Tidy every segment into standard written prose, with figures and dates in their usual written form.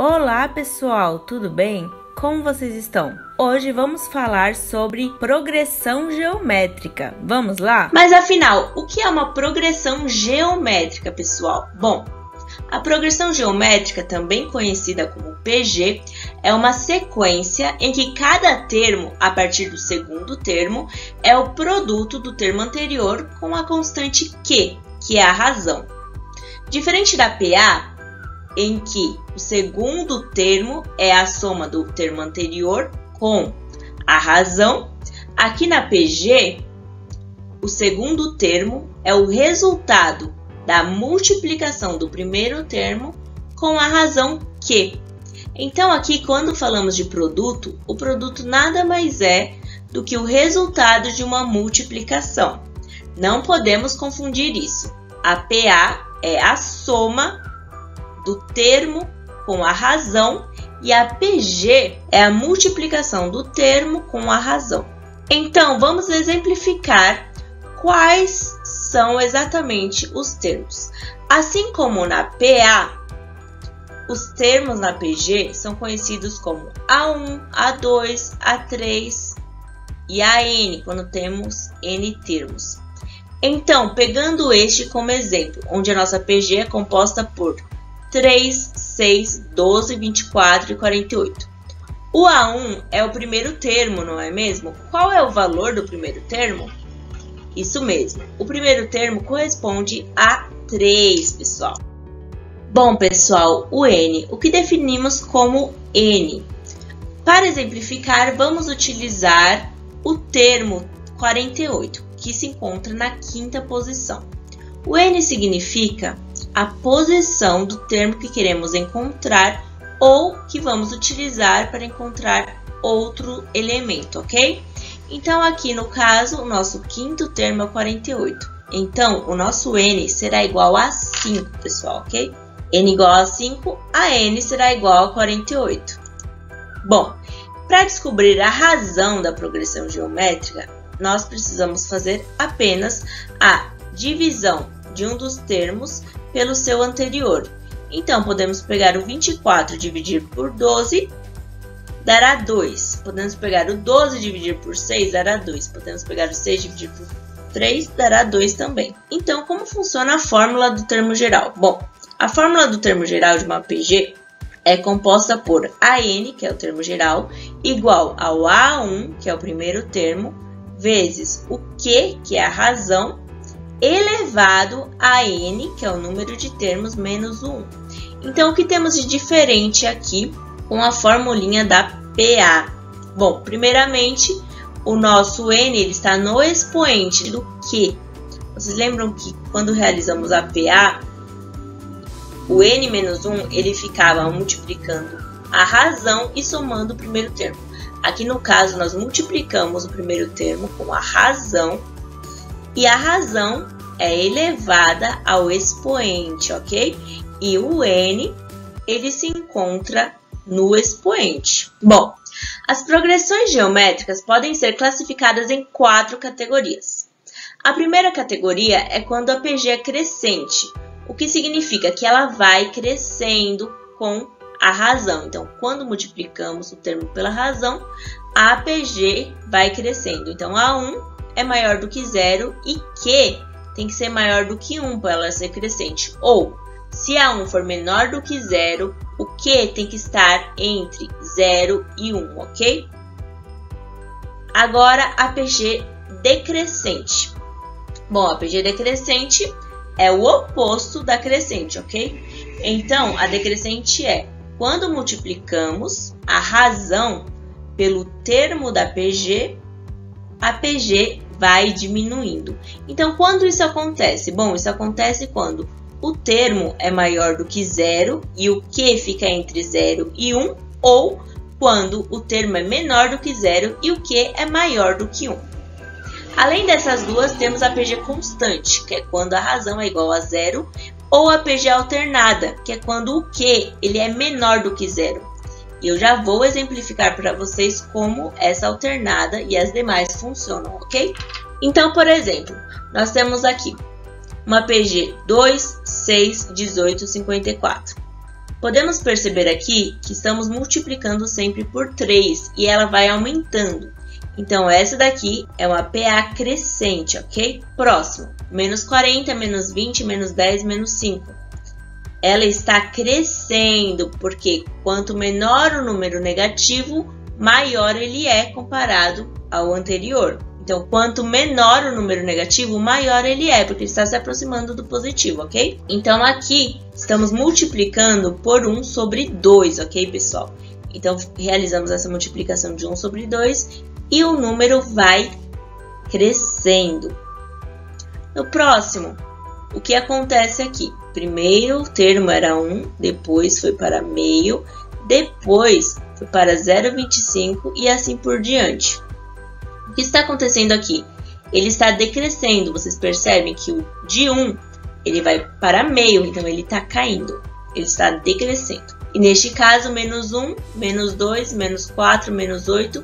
Olá pessoal, tudo bem? Como vocês estão? Hoje vamos falar sobre progressão geométrica. Vamos lá? Mas afinal, o que é uma progressão geométrica, pessoal? Bom, a progressão geométrica, também conhecida como PG, é uma sequência em que cada termo, a partir do segundo termo, é o produto do termo anterior com a constante Q, que é a razão. Diferente da PA, em que o segundo termo é a soma do termo anterior com a razão, aqui na PG, o segundo termo é o resultado da multiplicação do primeiro termo com a razão Q. Então, aqui, quando falamos de produto, o produto nada mais é do que o resultado de uma multiplicação. Não podemos confundir isso. A PA é a soma do termo com a razão e a PG é a multiplicação do termo com a razão. Então, vamos exemplificar quais são exatamente os termos. Assim como na PA, os termos na PG são conhecidos como A1, A2, A3 e AN, quando temos N termos. Então, pegando este como exemplo, onde a nossa PG é composta por 3, 6, 12, 24 e 48. O A1 é o primeiro termo, não é mesmo? Qual é o valor do primeiro termo? Isso mesmo, o primeiro termo corresponde a 3, pessoal. Bom, pessoal, o N, o que definimos como N? Para exemplificar, vamos utilizar o termo 48, que se encontra na quinta posição. O N significa a posição do termo que queremos encontrar ou que vamos utilizar para encontrar outro elemento, ok? Então, aqui no caso, o nosso quinto termo é 48. Então, o nosso N será igual a 5, pessoal, ok? N igual a 5, a N será igual a 48. Bom, para descobrir a razão da progressão geométrica, nós precisamos fazer apenas a divisão de um dos termos pelo seu anterior. Então, podemos pegar o 24 e dividir por 12, dará 2. Podemos pegar o 12 e dividir por 6, dará 2. Podemos pegar o 6 e dividir por 3, dará 2 também. Então, como funciona a fórmula do termo geral? Bom, a fórmula do termo geral de uma PG é composta por AN, que é o termo geral, igual ao A1, que é o primeiro termo, vezes o Q, que é a razão, elevado a N, que é o número de termos, menos o 1. Então, o que temos de diferente aqui com a formulinha da PA? Bom, primeiramente, o nosso N ele está no expoente do Q. Vocês lembram que quando realizamos a PA, o N menos 1 ele ficava multiplicando a razão e somando o primeiro termo. Aqui no caso, nós multiplicamos o primeiro termo com a razão e a razão é elevada ao expoente, ok? E o N, ele se encontra no expoente. Bom, as progressões geométricas podem ser classificadas em 4 categorias. A primeira categoria é quando a PG é crescente, o que significa que ela vai crescendo com a razão. Então, quando multiplicamos o termo pela razão, a PG vai crescendo. Então, A1 é maior do que 0 e Q tem que ser maior do que 1 para ela ser crescente. Ou, se A1 for menor do que 0, o Q tem que estar entre 0 e 1, ok? Agora, a PG decrescente. Bom, a PG decrescente é o oposto da crescente, ok? Então, a decrescente é quando multiplicamos a razão pelo termo da PG, a PG vai diminuindo. Então, quando isso acontece? Bom, isso acontece quando o termo é maior do que 0 e o Q fica entre 0 e 1, ou quando o termo é menor do que 0 e o Q é maior do que 1. Além dessas duas, temos a PG constante, que é quando a razão é igual a 0, ou a PG alternada, que é quando o Q ele é menor do que 0. E eu já vou exemplificar para vocês como essa alternada e as demais funcionam, ok? Então, por exemplo, nós temos aqui uma PG 2, 6, 18, 54. Podemos perceber aqui que estamos multiplicando sempre por 3 e ela vai aumentando. Então, essa daqui é uma PA crescente, ok? Próximo, menos 40, menos 20, menos 10, menos 5. Ela está crescendo, porque quanto menor o número negativo, maior ele é comparado ao anterior. Então, quanto menor o número negativo, maior ele é, porque ele está se aproximando do positivo, ok? Então, aqui, estamos multiplicando por 1 sobre 2, ok, pessoal? Então, realizamos essa multiplicação de 1 sobre 2 e o número vai crescendo. No próximo, o que acontece aqui? Primeiro o termo era 1, depois foi para meio, depois foi para 0,25 e assim por diante. O que está acontecendo aqui? Ele está decrescendo, vocês percebem que o de 1 ele vai para meio, então ele está caindo, ele está decrescendo. E neste caso, menos 1, menos 2, menos 4, menos 8,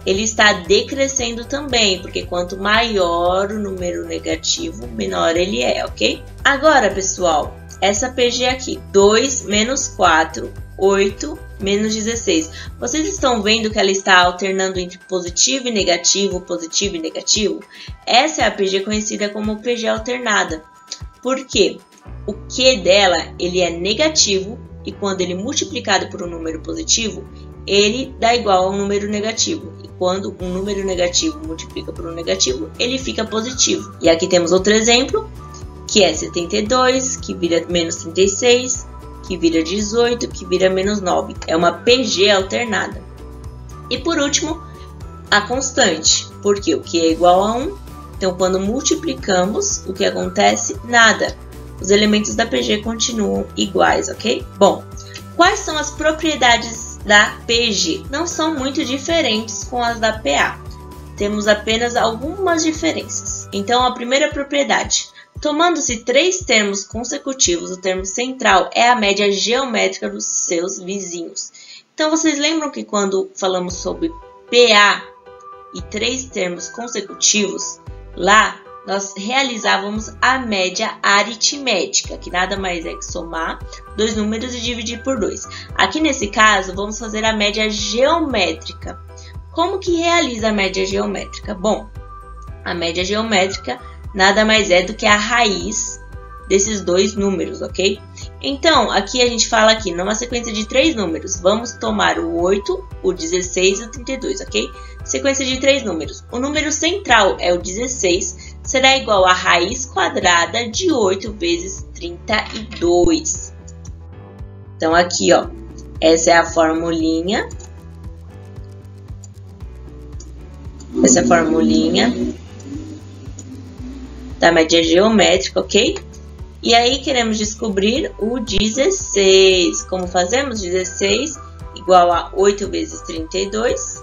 ele está decrescendo também, porque quanto maior o número negativo, menor ele é, ok? Agora, pessoal, essa PG aqui, 2 menos 4, 8 menos 16. Vocês estão vendo que ela está alternando entre positivo e negativo, positivo e negativo? Essa é a PG conhecida como PG alternada. Por quê? O Q dela, ele é negativo e quando ele é multiplicado por um número positivo, ele dá igual a um número negativo. E quando um número negativo multiplica por um negativo, ele fica positivo. E aqui temos outro exemplo, que é 72, que vira menos 36, que vira 18, que vira menos 9. É uma PG alternada. E por último, a constante, porque o que é igual a 1, então quando multiplicamos, o que acontece? Nada. Os elementos da PG continuam iguais, ok? Bom, quais são as propriedades da PG? Não são muito diferentes com as da PA. Temos apenas algumas diferenças. Então, a primeira propriedade. Tomando-se 3 termos consecutivos, o termo central é a média geométrica dos seus vizinhos. Então, vocês lembram que quando falamos sobre PA e 3 termos consecutivos, lá nós realizávamos a média aritmética, que nada mais é que somar 2 números e dividir por 2. Aqui nesse caso, vamos fazer a média geométrica. Como que realiza a média geométrica? Bom, a média geométrica nada mais é do que a raiz desses 2 números, ok? Então, aqui a gente fala aqui, numa sequência de 3 números, vamos tomar o 8, o 16 e o 32, ok? Sequência de 3 números. O número central é o 16, será igual a raiz quadrada de 8 vezes 32. Então, aqui, ó, essa é a formulinha. Essa é a formulinha da média geométrica, ok? E aí, queremos descobrir o 16. Como fazemos? 16 igual a 8 vezes 32.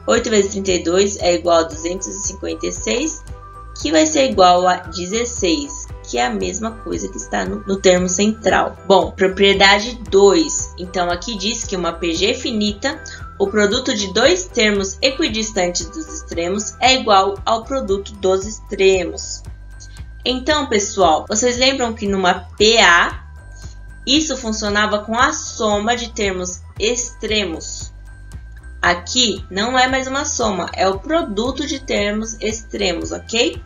8 vezes 32 é igual a 256, que vai ser igual a 16, que é a mesma coisa que está no termo central. Bom, propriedade 2. Então, aqui diz que uma PG finita, o produto de 2 termos equidistantes dos extremos é igual ao produto dos extremos. Então, pessoal, vocês lembram que numa PA, isso funcionava com a soma de termos extremos. Aqui não é mais uma soma, é o produto de termos extremos, ok?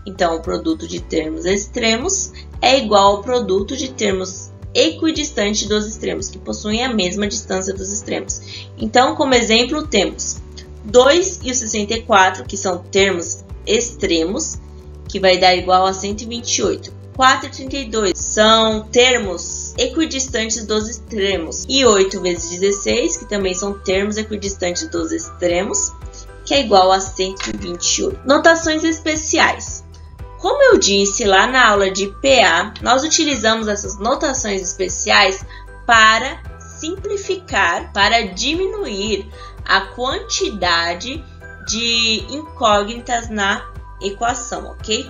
Então, o produto de termos extremos é igual ao produto de termos equidistantes dos extremos, que possuem a mesma distância dos extremos. Então, como exemplo, temos 2 e o 64, que são termos extremos, que vai dar igual a 128. 4 e 32 são termos equidistantes dos extremos. E 8 vezes 16, que também são termos equidistantes dos extremos, que é igual a 128. Notações especiais. Como eu disse lá na aula de PA, nós utilizamos essas notações especiais para simplificar, para diminuir a quantidade de incógnitas na equação, ok?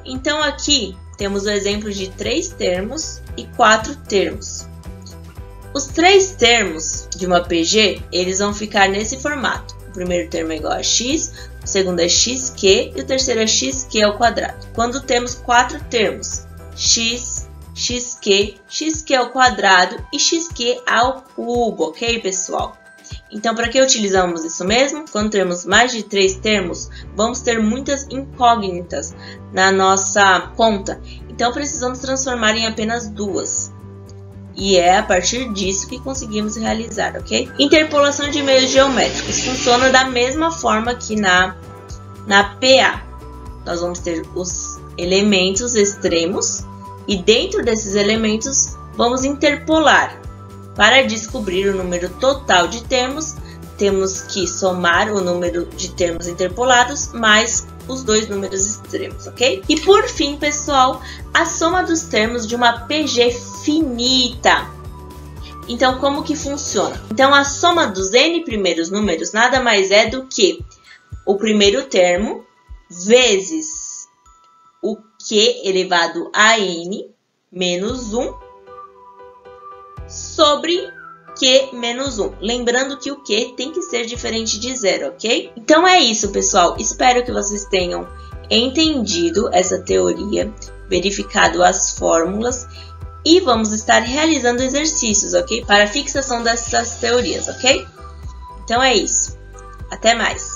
Então, aqui temos o exemplo de 3 termos e 4 termos. Os 3 termos de uma PG, eles vão ficar nesse formato. O primeiro termo é igual a x, o segundo é xq e o terceiro é xq ao quadrado. Quando temos 4 termos, x, xq ao quadrado e xq ao cubo, ok, pessoal? Então, para que utilizamos isso mesmo? Quando temos mais de 3 termos, vamos ter muitas incógnitas na nossa conta. Então, precisamos transformar em apenas 2. E é a partir disso que conseguimos realizar, ok? Interpolação de meios geométricos. Funciona da mesma forma que na PA. Nós vamos ter os elementos extremos e dentro desses elementos vamos interpolar. Para descobrir o número total de termos, temos que somar o número de termos interpolados mais os 2 números extremos, ok? E por fim, pessoal, a soma dos termos de uma PG finita. Então, como que funciona? Então, a soma dos n primeiros números nada mais é do que o primeiro termo vezes o q elevado a n menos 1 sobre q menos 1. Lembrando que o q tem que ser diferente de 0, ok? Então é isso, pessoal. Espero que vocês tenham entendido essa teoria, verificado as fórmulas e vamos estar realizando exercícios, ok? Para a fixação dessas teorias, ok? Então é isso. Até mais!